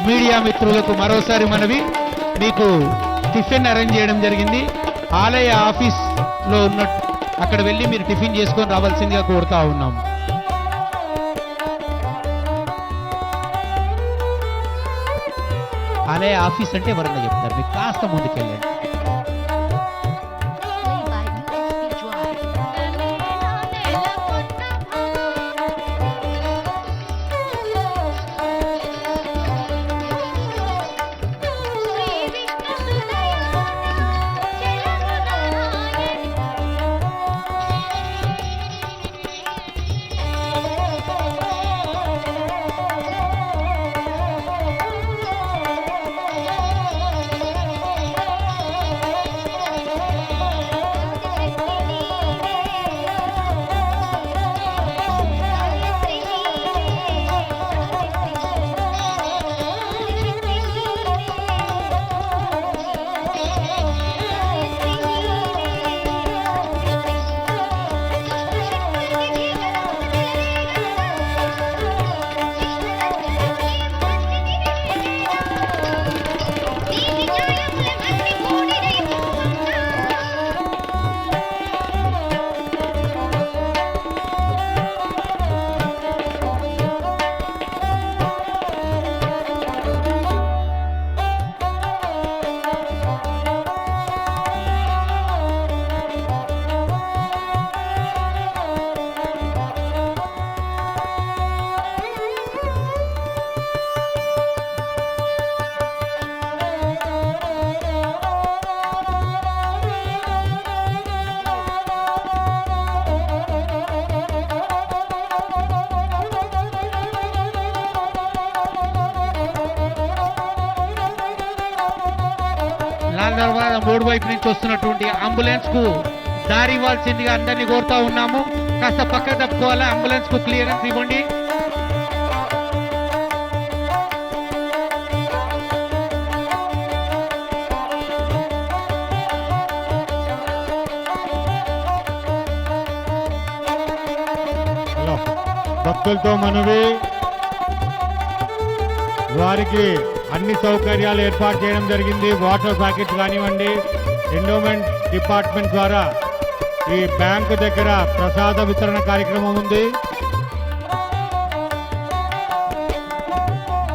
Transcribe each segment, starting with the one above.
Media మిత్రులకు మరోసారి మనవి, మీకు టిఫిన్ అరేంజ్ చేయడం జరిగింది. ఆలయ ఆఫీస్లో ఉన్న అక్కడ వెళ్ళి మీరు టిఫిన్ చేసుకొని రావాల్సిందిగా కోరుతా ఉన్నాం. ఆలయ ఆఫీస్ అంటే ఎవరన్నా చెప్తారు, మీకు కాస్త ముందుకెళ్ళండి. లాల్ దర్వాజా మూడు వైపు నుంచి వస్తున్నటువంటి అంబులెన్స్ కు దారి ఇవ్వాల్సిందిగా అందరినీ కోరుతా ఉన్నాము. కాస్త పక్క తప్పుకోవాలా, అంబులెన్స్ కు క్లియరెన్స్ ఇవ్వండి. భక్తులతో మనవి, వారికి అన్ని సౌకర్యాలు ఏర్పాటు చేయడం జరిగింది. వాటర్ ప్యాకెట్ కానివ్వండి, ఎండోమెంట్ డిపార్ట్మెంట్ ద్వారా ఈ బ్యాంకు దగ్గర ప్రసాద వితరణ కార్యక్రమం ఉంది.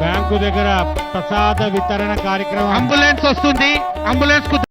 బ్యాంకు దగ్గర ప్రసాద వితరణ కార్యక్రమం. అంబులెన్స్ వస్తుంది, అంబులెన్స్ కు